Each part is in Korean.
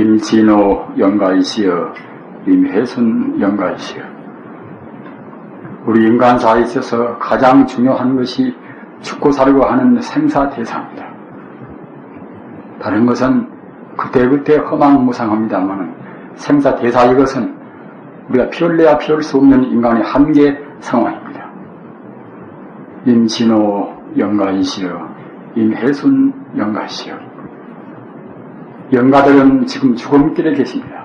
임진호 영가이시여, 임혜순 영가이시여. 우리 인간사에 있어서 가장 중요한 것이 죽고 살고 하는 생사대사입니다. 다른 것은 그때그때 허망무상합니다만 생사대사 이것은 우리가 피울래야 피울 수 없는 인간의 한계 상황입니다. 임진호 영가이시여, 임혜순 영가이시여. 영가들은 지금 죽음길에 계십니다.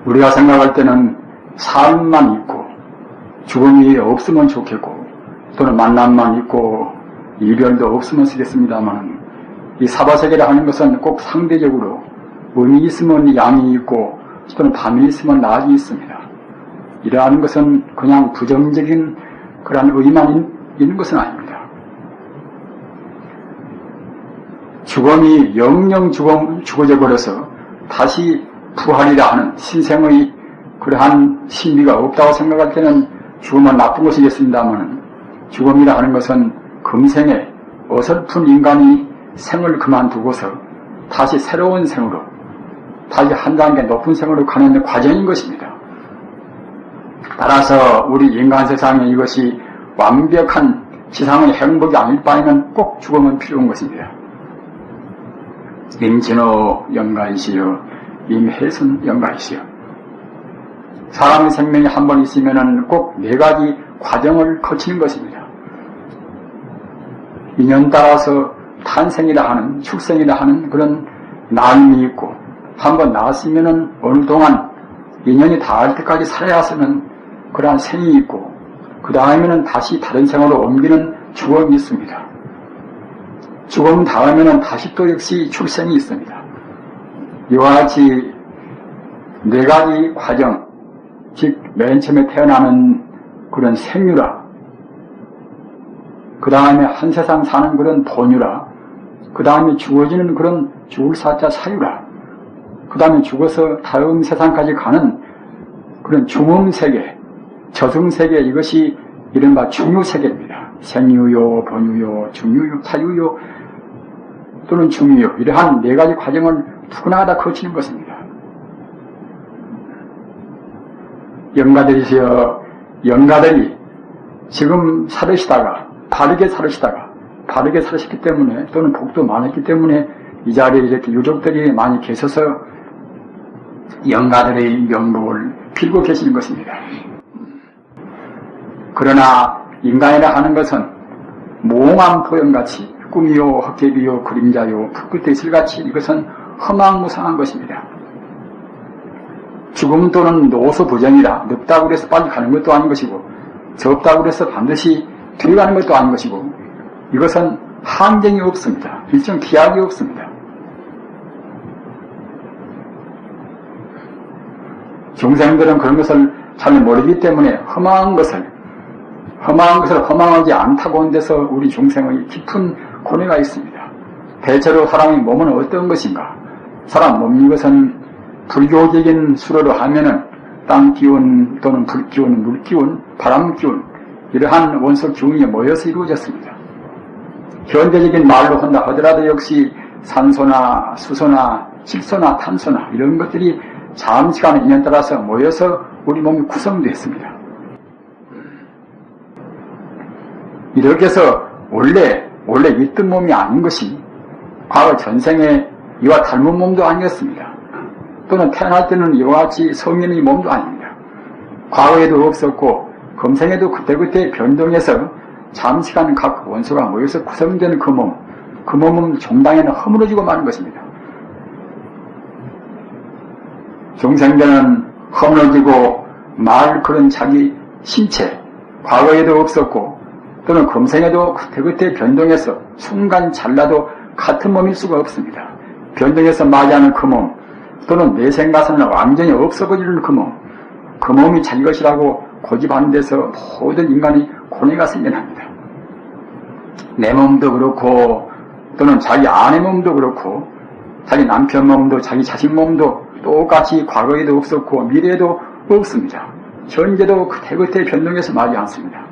우리가 생각할 때는 삶만 있고 죽음이 없으면 좋겠고 또는 만남만 있고 이별도 없으면 쓰겠습니다만 이 사바세계라 하는 것은 꼭 상대적으로 음이 있으면 양이 있고 또는 밤이 있으면 낮이 있습니다. 이러한 것은 그냥 부정적인 그러한 의만 있는 것은 아닙니다. 죽음이 영영 죽어져 버려서 다시 부활이라 하는 신생의 그러한 신비가 없다고 생각할 때는 죽음은 나쁜 것이겠습니다만 죽음이라 하는 것은 금생에 어설픈 인간이 생을 그만두고서 다시 새로운 생으로 다시 한 단계 높은 생으로 가는 과정인 것입니다. 따라서 우리 인간 세상에 이것이 완벽한 지상의 행복이 아닐 바에는 꼭 죽음은 필요한 것입니다. 임진호 영가이시여, 임혜순 영가이시여. 사람의 생명이 한 번 있으면 꼭 4가지 과정을 거치는 것입니다. 인연 따라서 탄생이라 하는, 출생이라 하는 그런 나임이 있고, 한 번 나왔으면 어느 동안 인연이 닿을 때까지 살아야 하는 그러한 생이 있고, 그 다음에는 다시 다른 생으로 옮기는 죽음이 있습니다. 죽음 다음에는 다시 또 역시 출생이 있습니다. 이와 같이 4가지 과정, 즉 맨 처음에 태어나는 그런 생유라, 그 다음에 한 세상 사는 그런 본유라, 그 다음에 죽어지는 그런 죽을 사자 사유라, 그 다음에 죽어서 다음 세상까지 가는 그런 중음세계, 저승세계, 이것이 이른바 중유세계입니다. 생유요, 본유요, 중유요, 타유요 또는 중유요, 이러한 4가지 과정을 누구나 다 거치는 것입니다. 영가들이시여, 영가들이 지금 살으시다가 바르게 살으셨기 때문에 또는 복도 많았기 때문에 이 자리에 이렇게 유족들이 많이 계셔서 영가들의 명복을 빌고 계시는 것입니다. 그러나 인간이라 하는 것은 몽한 포영같이 꿈이요, 헛개비요, 그림자요, 풋끝에 있을같이 이것은 허망무상한 것입니다. 죽음 또는 노소부정이라 늙다고 해서 빨리 가는 것도 아닌 것이고 적다고 해서 반드시 뒤에 가는 것도 아닌 것이고 이것은 한정이 없습니다. 일정 기약이 없습니다. 중생들은 그런 것을 잘 모르기 때문에 험한 것을 허망하지 않다고 하는 데서 우리 중생의 깊은 고뇌가 있습니다. 대체로 사람의 몸은 어떤 것인가? 사람 몸 이것은 불교적인 수로로 하면은 땅 기운 또는 불 기운, 물 기운, 바람 기운 이러한 원소 기운이 모여서 이루어졌습니다. 현대적인 말로 한다 하더라도 역시 산소나 수소나 질소나 탄소나 이런 것들이 잠시간의 인연 따라서 모여서 우리 몸이 구성되었습니다. 이렇게 해서 원래 있던 몸이 아닌 것이 과거 전생에 이와 닮은 몸도 아니었습니다. 또는 태어날 때는 이와 같이 성인의 몸도 아닙니다. 과거에도 없었고 금생에도 그때그때 변동해서 잠시간 각 원소가 모여서 구성되는 그 몸은 종당에는 허물어지고 마는 것입니다. 중생들은 허물어지고 말 그런 자기 신체 과거에도 없었고 또는 금생에도 그때그때 변동해서 순간 잘라도 같은 몸일 수가 없습니다. 변동해서 맞이하는 그 몸 또는 내생 가서는 완전히 없어버리는 그 몸이 자기 것이라고 고집하는 데서 모든 인간이 고뇌가 생겨납니다. 내 몸도 그렇고 또는 자기 아내 몸도 그렇고 자기 남편 몸도 자기 자식 몸도 똑같이 과거에도 없었고 미래에도 없습니다. 현재도 그때그때 변동해서 말이 않습니다.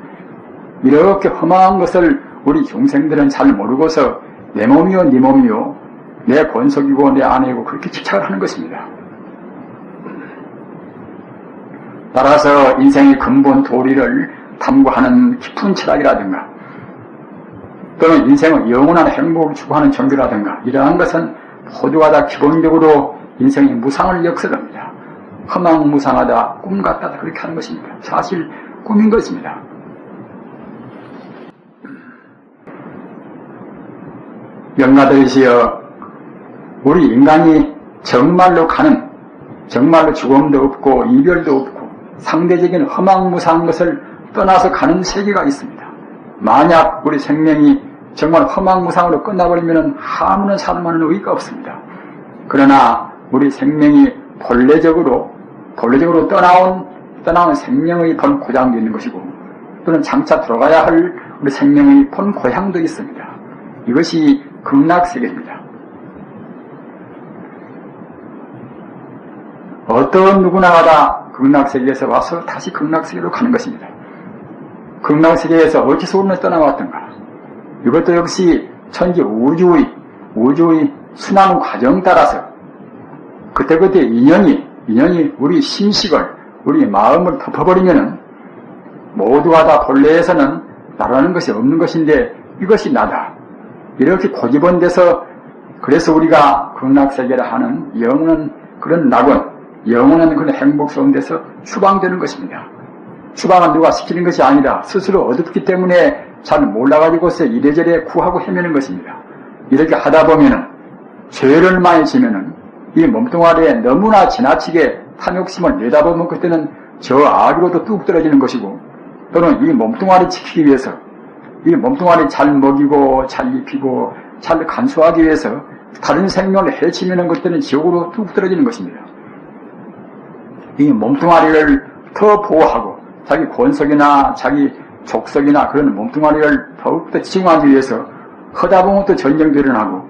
이렇게 험한 것을 우리 중생들은 잘 모르고서 내 몸이요 네 몸이요 내 권속이고 내 아내이고 그렇게 집착을 하는 것입니다. 따라서 인생의 근본 도리를 탐구하는 깊은 철학이라든가 또는 인생의 영원한 행복을 추구하는 종교라든가 이러한 것은 모두가 다 기본적으로 인생의 무상을 역설합니다. 허망무상하다, 꿈 같다 그렇게 하는 것입니다. 사실 꿈인 것입니다. 영가들이시여, 우리 인간이 정말로 죽음도 없고 이별도 없고 상대적인 허망무상한 것을 떠나서 가는 세계가 있습니다. 만약 우리 생명이 정말 허망무상으로 끝나버리면 아무런 살만한 의의가 없습니다. 그러나 우리 생명이 본래적으로 떠나온 생명의 본 고장도 있는 것이고 또는 장차 들어가야 할 우리 생명의 본 고향도 있습니다. 이것이 극락세계입니다. 어떤 누구나가 다 극락세계에서 와서 다시 극락세계로 가는 것입니다. 극락세계에서 어디서 오늘 떠나왔던가? 이것도 역시 천지 우주의 순환 과정 따라서 그때그때 인연이 우리 심식을, 우리 마음을 덮어버리면은 모두가 다 본래에서는 나라는 것이 없는 것인데 이것이 나다. 이렇게 고집원돼서 그래서 우리가 극락세계라 하는 영원한 그런 낙원, 영원한 그런 행복스러운 데서 추방되는 것입니다. 추방은 누가 시키는 것이 아니라 스스로 어둡기 때문에 잘 몰라가지고서 이래저래 구하고 헤매는 것입니다. 이렇게 하다 보면은 죄를 많이 지면은 이 몸뚱아리에 너무나 지나치게 탐욕심을 내다보면 그때는 저 아기로도 뚝 떨어지는 것이고 또는 이 몸뚱아리 지키기 위해서 이 몸뚱아리 잘 먹이고 잘 입히고 잘 간수하기 위해서 다른 생명을 해치면은 그때는 지옥으로 뚝 떨어지는 것입니다. 이 몸뚱아리를 더 보호하고 자기 권속이나 자기 족속이나 그런 몸뚱아리를 더욱더 지정하기 위해서 하다 보면 또 전쟁도 일어나고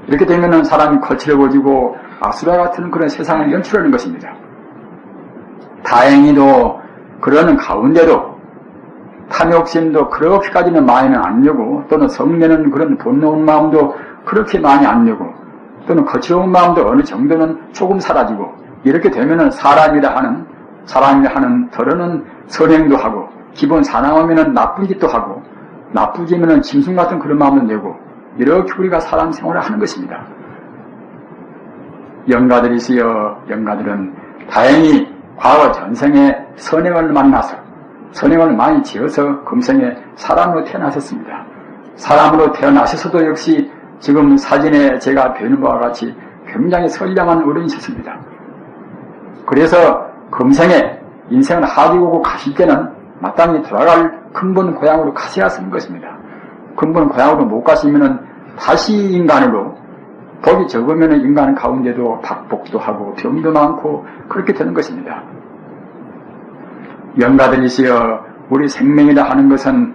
이렇게 되면은 사람이 거칠어지고 아수라 같은 그런 세상을 연출하는 것입니다. 다행히도 그러는 가운데도 탐욕심도 그렇게까지는 많이는 안 여고 또는 성내는 그런 분노한 마음도 그렇게 많이 안 여고 또는 거칠어온 마음도 어느 정도는 조금 사라지고 이렇게 되면은 사람이라 하는 덜어는 선행도 하고 기본 사나우면은 나쁜 짓도 하고 나쁘지면은 짐승 같은 그런 마음도 내고 이렇게 우리가 사람 생활을 하는 것입니다. 영가들이시여, 영가들은 다행히 과거 전생에 선행을 만나서 선행을 많이 지어서 금생에 사람으로 태어나셨습니다. 사람으로 태어나셔서도 역시 지금 사진에 제가 뵈는 바와 같이 굉장히 선량한 어른이셨습니다. 그래서 금생에 인생을 하디고 가실 때는 마땅히 돌아갈 근본 고향으로 가셔야 하는 것입니다. 근본 고향으로 못 가시면은 다시 인간으로 복이 적으면은 인간 가운데도 박복도 하고 병도 많고 그렇게 되는 것입니다. 영가들이시여, 우리 생명이라 하는 것은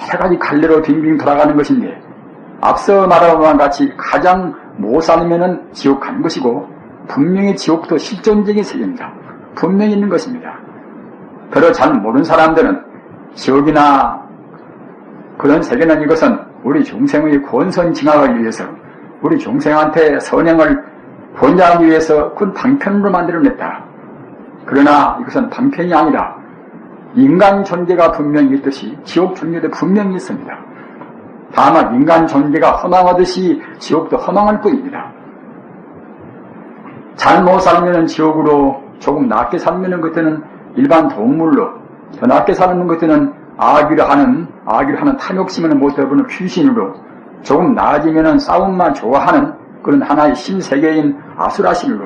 여러 가지 갈래로 빙빙 돌아가는 것인데 앞서 말한 것과 같이 가장 못 살면은 지옥 가는 것이고 분명히 지옥도 실존적인 세계입니다. 분명히 있는 것입니다. 별로 잘 모르는 사람들은 지옥이나 그런 세계는 이것은 우리 중생의 권선 징악을 위해서 우리 중생한테 선행을 권장하기 위해서 그건 방편으로 만들어냈다. 그러나 이것은 방편이 아니라 인간 존재가 분명히 있듯이 지옥 존재도 분명히 있습니다. 다만 인간 존재가 허망하듯이 지옥도 허망할 뿐입니다. 잘못 살면 지옥으로, 조금 낮게 살면 그때는 일반 동물로, 더 낮게 살면 그때는 아기를 하는 탐욕심을 못 해보는 귀신으로, 조금 나아지면 싸움만 좋아하는 그런 하나의 신세계인 아수라신으로,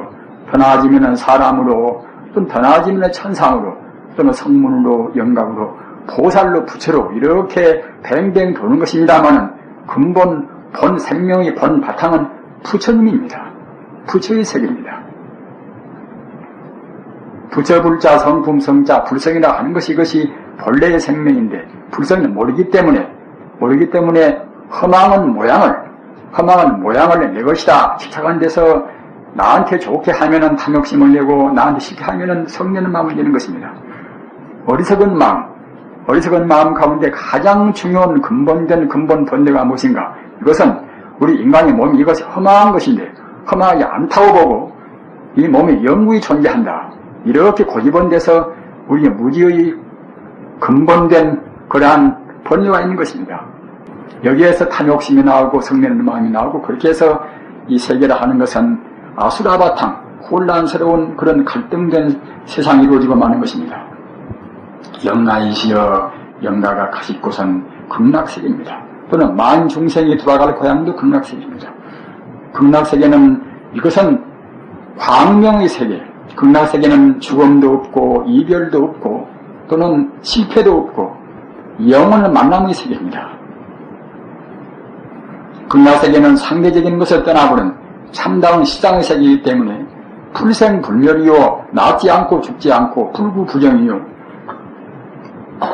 더 나아지면 사람으로, 또는 더 나아지면 천상으로, 또는 성문으로, 영각으로, 보살로, 부처로 이렇게 뱅뱅 도는 것입니다마는 근본 본 생명의 본 바탕은 부처님입니다. 부처의 세계입니다. 부처 불자 성품 성자 불성이라 하는 것이 이것이 본래의 생명인데 불성은 모르기 때문에 허망한 모양을 내 것이다 집착한 데서 나한테 좋게 하면은 탐욕심을 내고 나한테 싫게 하면은 성내는 마음을 내는 것입니다. 어리석은 마음 가운데 가장 중요한 근본 본뇌가 무엇인가? 이것은 우리 인간의 몸이 이것이 험한 것인데 험하지 않다고 보고 이 몸이 영구히 존재한다. 이렇게 고집원돼서 우리의 무지의 근본된 그러한 번뇌가 있는 것입니다. 여기에서 탐욕심이 나오고 성내는 마음이 나오고 그렇게 해서 이 세계를 하는 것은 아수라바탕 혼란스러운 그런 갈등된 세상이 이루어지고 마는 것입니다. 영가이시여 영가가 가십곳은 극락세계입니다. 또는 만중생이 돌아갈 고향도 극락세계입니다. 극락세계는 이것은 광명의 세계, 극락세계는 죽음도 없고 이별도 없고 또는 실패도 없고 영원한 만남의 세계입니다. 극락세계는 상대적인 것을 떠나버린 참다운 시장의 세계이기 때문에 불생불멸이요 낫지 않고 죽지 않고 불구부정이요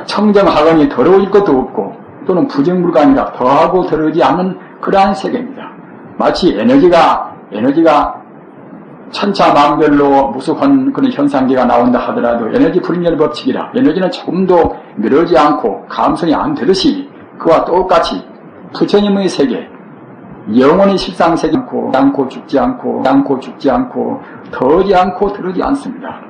청정하거니 더러워질 것도 없고 또는 부정불가아니라 더하고 더러우지 않는 그러한 세계입니다. 마치 에너지가 천차만별로 무수한 그런 현상계가 나온다 하더라도 에너지 불멸 법칙이라 에너지는 조금도 미루지 않고 감성이 안 되듯이 그와 똑같이 부처님의 세계 영원히 실상세계 않고 죽지 않고 더하지 않고 더러지 않습니다.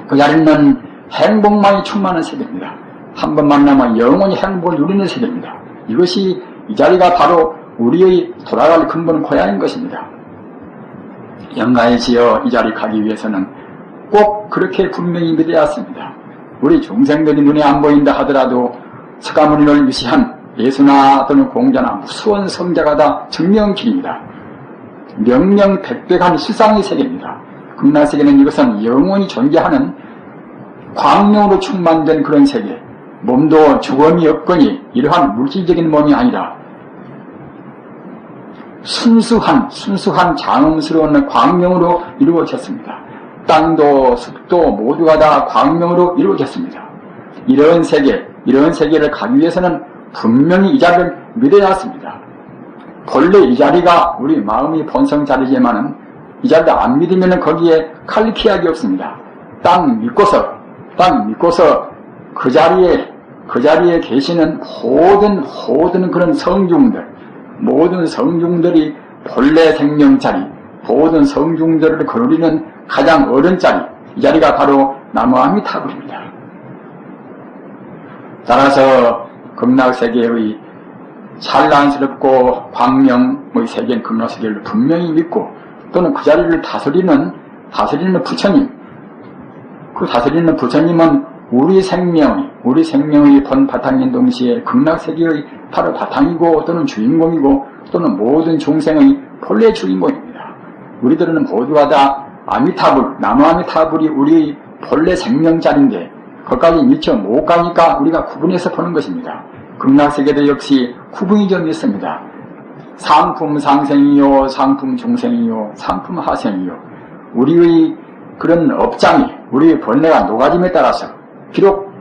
그 자리는 행복만이 충만한 세계입니다. 한 번 만나면 영원히 행복을 누리는 세계입니다. 이것이 이 자리가 바로 우리의 돌아갈 근본 고향인 것입니다. 영가에 지어 이 자리 가기 위해서는 꼭 그렇게 분명히 믿어야 했습니다. 우리 중생들이 눈에 안 보인다 하더라도 석가모니를 위시한 예수나 또는 공자나 무수한 성자가 다 증명길입니다. 명명백백한 실상의 세계입니다. 극락세계는 이것은 영원히 존재하는 광명으로 충만된 그런 세계, 몸도 죽음이 없거니 이러한 물질적인 몸이 아니라 순수한 장엄스러운 광명으로 이루어졌습니다. 땅도 숲도 모두가 다 광명으로 이루어졌습니다. 이런 세계를 가기 위해서는 분명히 이 자리를 믿어야 했습니다. 본래 이 자리가 우리 마음의 본성 자리지만은 이 자리를 안 믿으면 거기에 칼리키약이 없습니다. 땅 믿고서 그 자리에 계시는 모든 그런 모든 성중들이 본래 생명 자리, 모든 성중들을 거느리는 가장 어른 자리, 이 자리가 바로 나무아미타불입니다. 따라서 극락세계의 찬란스럽고 광명의 세계인 극락세계를 분명히 믿고 또는 그 자리를 다스리는 부처님, 그 다스리는 부처님은 우리 생명의 본 바탕인 동시에 극락세계의 바로 바탕이고 또는 주인공이고 또는 모든 중생의 본래 주인공입니다. 우리들은 모두가 다 나무아미타불이 우리 본래 생명자리인데 거기까지 미처 못 가니까 우리가 구분해서 보는 것입니다. 극락세계도 역시 구분이 좀 있습니다. 상품 상생이요, 상품 중생이요, 상품 하생이요. 우리의 그런 업장이 우리의 본래가 녹아짐에 따라서 비록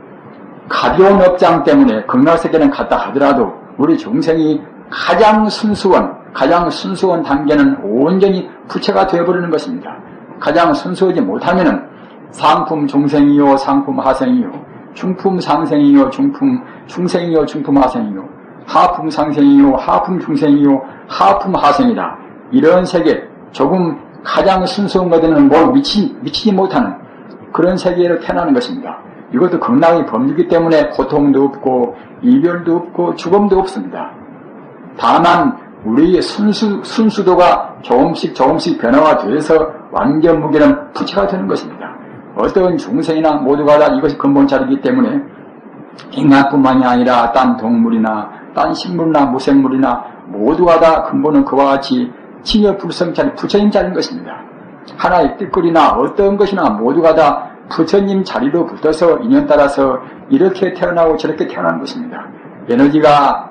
가벼운 업장 때문에 극락세계는 갔다 하더라도 우리 중생이 가장 순수한 단계는 온전히 부처가 되어버리는 것입니다. 가장 순수하지 못하면은 상품 중생이요, 상품 하생이요, 중품 상생이요, 중품 중생이요, 중품 하생이요, 하품 상생이요, 하품 중생이요, 하품 하생이다. 이런 세계, 조금 가장 순수한 것에는 미치지 못하는 그런 세계로 태어나는 것입니다. 이것도 극락의 법이기 때문에 고통도 없고 이별도 없고 죽음도 없습니다. 다만 우리의 순수도가 조금씩 변화가 돼서 완전 무게는 부처가 되는 것입니다. 어떤 중생이나 모두가 다 이것이 근본자리이기 때문에 인간뿐만이 아니라 딴 동물이나 딴 식물이나 무생물이나 모두가 다 근본은 그와 같이 진여불성자리 부처님 자리인 것입니다. 하나의 뜻거리나 어떤 것이나 모두가 다 부처님 자리로 붙어서 인연 따라서 이렇게 태어나고 저렇게 태어나는 것입니다. 에너지가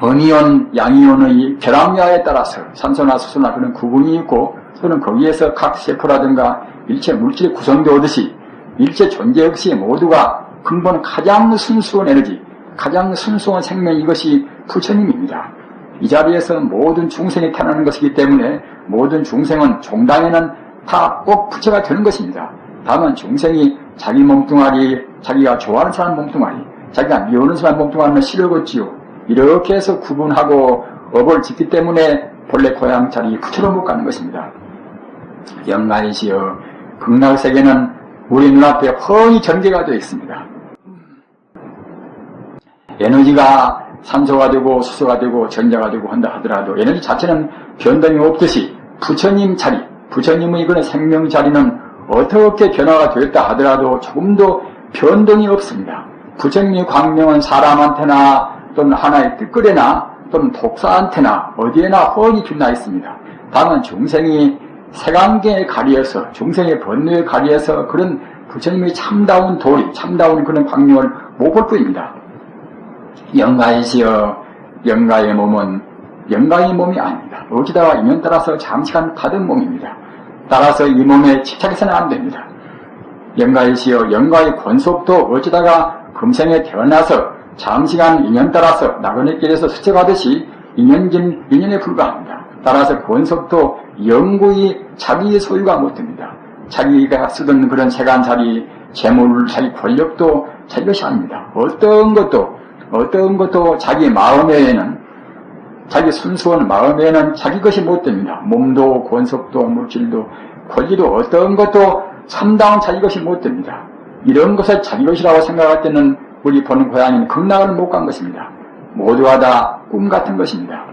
음이온, 양이온의 결합량에 따라서 산소나 수소나 그런 구분이 있고 또는 거기에서 각 세포라든가 일체 물질이 구성되었듯이 일체 존재 없이 모두가 근본 가장 순수한 에너지, 가장 순수한 생명 이것이 부처님입니다. 이 자리에서 모든 중생이 태어나는 것이기 때문에 모든 중생은 종당에는 다 꼭 부처가 되는 것입니다. 다만 중생이 자기 몸뚱아리, 자기가 좋아하는 사람 몸뚱아리, 자기가 미워하는 사람 몸뚱아리는 싫어겠지요. 이렇게 해서 구분하고 업을 짓기 때문에 본래 고향 자리 부처로 못 가는 것입니다. 영가이시여 극락세계는 우리 눈앞에 훤히 전개가 되어 있습니다. 에너지가 산소가 되고 수소가 되고 전자가 되고 한다 하더라도 에너지 자체는 변동이 없듯이 부처님 자리, 부처님의 그런 생명 자리는 어떻게 변화가 되었다 하더라도 조금도 변동이 없습니다. 부처님의 광명은 사람한테나 또는 하나의 뜰거래나 또는 독사한테나 어디에나 훤히 빛나 있습니다. 다만 중생이 색안경에 가리어서 중생의 번뇌에 가리어서 그런 부처님의 참다운 도리, 참다운 그런 광명을 못 볼 뿐입니다. 영가이시여 영가의 몸은 영가의 몸이 아닙니다. 어디다가 인연 따라서 장시간 받은 몸입니다. 따라서 이 몸에 집착해서는 안 됩니다. 영가이시여 영가의 권속도 어쩌다가 금생에 태어나서 장시간 인연 따라서 나그네 길에서 수행하듯이 인연에 불과합니다. 따라서 권속도 영구히 자기의 소유가 못 됩니다. 자기가 쓰던 그런 세간살이 재물, 자기 권력도 자기 것이 아닙니다. 어떤 것도 자기 마음에는, 자기 순수한 마음에는 자기 것이 못 됩니다. 몸도, 권속도, 물질도, 권리도 어떤 것도 참다운 자기 것이 못 됩니다. 이런 것을 자기 것이라고 생각할 때는 우리 보는 고향인 극락을 못 간 것입니다. 모두가 다 꿈 같은 것입니다.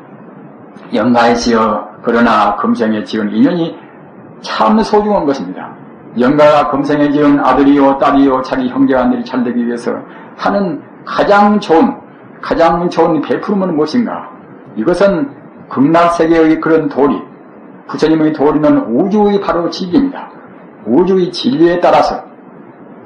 영가이시여 그러나 금생에 지은 인연이 참 소중한 것입니다. 영가가 금생에 지은 아들이요 딸이요 자기 형제간들이 잘되기 위해서 하는 가장 좋은 베푸름은 무엇인가? 이것은 극락세계의 그런 도리, 부처님의 도리는 우주의 바로 진리입니다. 우주의 진리에 따라서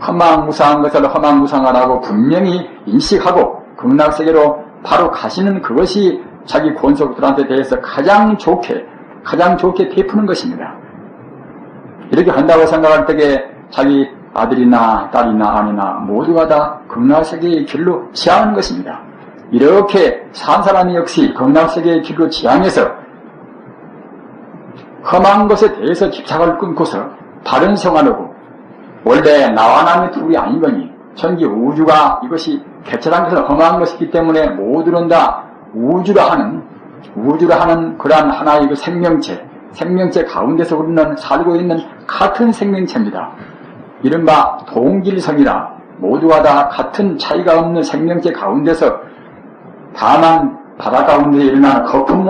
허망무상한 것을 허망무상하라고 분명히 인식하고 극락세계로 바로 가시는 그것이 자기 권속들한테 대해서 가장 좋게 베푸는 것입니다. 이렇게 한다고 생각할 때에 자기 아들이나 딸이나 아내나 모두가 다 극락세계의 길로 지향하는 것입니다. 이렇게 산 사람이 역시 극락세계의 길로 지향해서 험한 것에 대해서 집착을 끊고서 바른 생활하고 원래 나와 남의 둘이 아니거니 전기 우주가 이것이 개철한 것은 험한 것이기 때문에 모두는 다 우주라 하는 그러한 하나의 그 생명체 가운데서 우리는 살고 있는 같은 생명체입니다. 이른바 동질성이라 모두가 다 같은 차이가 없는 생명체 가운데서 다만 바다 가운데 일어나는 거품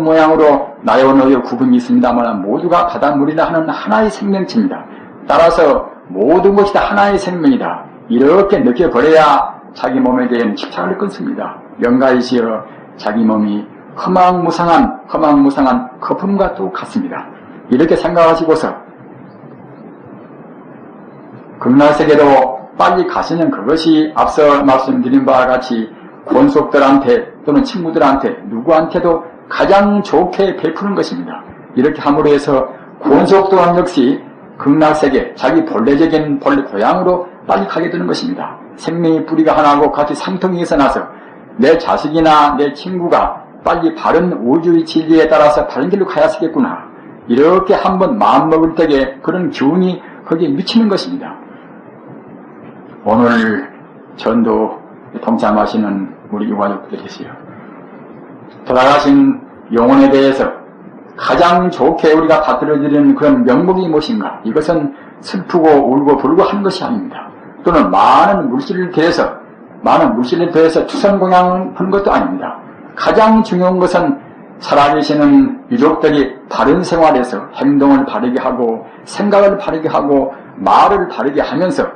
모양으로 나요 너요 구분이 있습니다만 모두가 바닷물이라 하는 하나의 생명체입니다. 따라서 모든 것이 다 하나의 생명이다. 이렇게 느껴버려야 자기 몸에 대한 집착을 끊습니다. 영가이시여 자기 몸이 허망무상한 거품과 똑같습니다. 이렇게 생각하시고서 극락세계로 빨리 가시는 그것이 앞서 말씀드린 바와 같이 권속들한테 또는 친구들한테 누구한테도 가장 좋게 베푸는 것입니다. 이렇게 함으로 해서 권속 또한 역시 극락세계 자기 본래 고향으로 빨리 가게 되는 것입니다. 생명의 뿌리가 하나고 같이 상통해서 나서 내 자식이나 내 친구가 빨리 바른 우주의 진리에 따라서 바른 길로 가야 쓰겠구나. 이렇게 한번 마음먹을 때에 그런 기운이 거기에 미치는 것입니다. 오늘 전도 동참하시는 우리 유가족들이시여, 돌아가신 영혼에 대해서 가장 좋게 우리가 받들어드리는 그런 명목이 무엇인가? 이것은 슬프고 울고 불고 하는 것이 아닙니다. 또는 많은 물질을 더해서 투선공양을 하는 것도 아닙니다. 가장 중요한 것은 살아계시는 유족들이 바른 생활에서 행동을 바르게 하고 생각을 바르게 하고 말을 바르게 하면서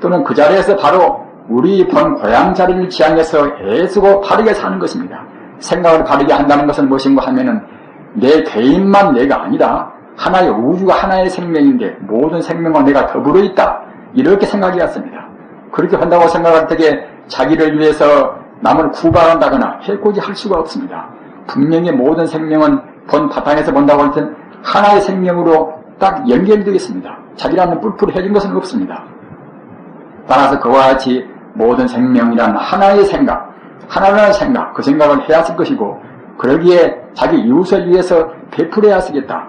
또는 그 자리에서 바로 우리 본 고향 자리를 지향해서 애쓰고 바르게 사는 것입니다. 생각을 바르게 한다는 것은 무엇인가 하면은 내 개인만 내가 아니라 하나의 우주가 하나의 생명인데 모든 생명과 내가 더불어 있다. 이렇게 생각이었습니다. 그렇게 한다고 생각할 때에 자기를 위해서 남을 구박한다거나 해코지 할 수가 없습니다. 분명히 모든 생명은 본 바탕에서 본다고 할 땐 하나의 생명으로 딱 연결되어 있습니다. 자기라는 뿔뿔해진 것은 없습니다. 따라서 그와 같이 모든 생명이란 하나의 생각, 하나라는 생각, 그 생각을 해야 쓸 것이고 그러기에 자기 이웃을 위해서 베풀어야 쓰겠다.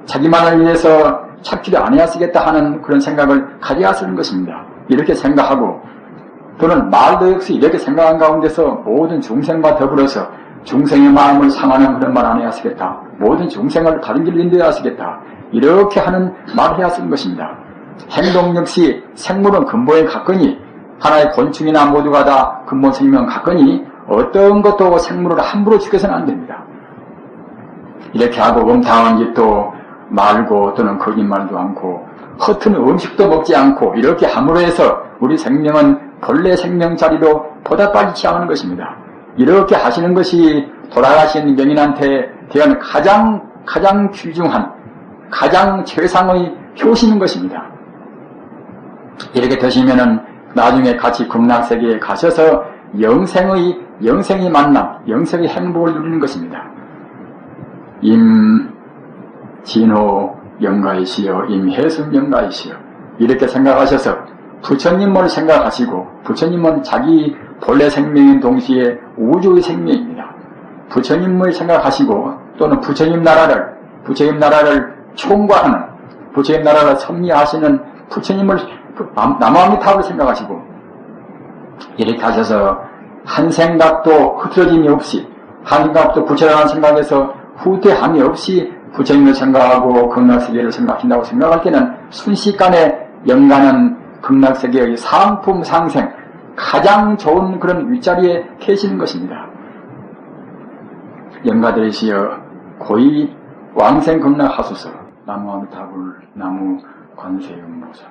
자기만을 위해서 찾기를 안 해야 쓰겠다 하는 그런 생각을 가져야 쓰는 것입니다. 이렇게 생각하고 또는 말도 역시 이렇게 생각한 가운데서 모든 중생과 더불어서 중생의 마음을 상하는 그런 말 안 해야 하시겠다. 모든 중생을 바른 길로 인도해야 하시겠다. 이렇게 하는 말을 해야 쓰는 것입니다. 행동 역시 생물은 근본에 갔거니 하나의 곤충이나 모두가 다 근본 생명 같거니 어떤 것도 생물을 함부로 죽여서는 안 됩니다. 이렇게 하고 음탕한 짓도 말고 또는 거짓말도 않고 허튼 음식도 먹지 않고 이렇게 함으로 해서 우리 생명은 본래 생명 자리로 보다 빨리 취하는 것입니다. 이렇게 하시는 것이 돌아가신 명인한테 대한 가장 귀중한 가장 최상의 효시인 것입니다. 이렇게 되시면은 나중에 같이 극락세계에 가셔서 영생의 만남, 영생의 행복을 누리는 것입니다. 임진호 영가이시여, 임혜순 영가이시여 이렇게 생각하셔서 부처님을 생각하시고 부처님은 자기 본래 생명인 동시에 우주의 생명입니다. 부처님을 생각하시고 또는 부처님 나라를 총괄하는 부처님 나라를 섭리하시는 부처님을 남아미탑을 생각하시고 이렇게 하셔서 한 생각도 흐트러짐이 없이 한 생각도 부처라는 생각에서 후퇴함이 없이 부처님을 생각하고 극락세계를 생각하신다고 생각할 때는 순식간에 영가는 극락세계의 상품 상생 가장 좋은 그런 윗자리에 계시는 것입니다. 영가되시여 고이 왕생 극락하소서. 나무아미타불 나무 관세음보살.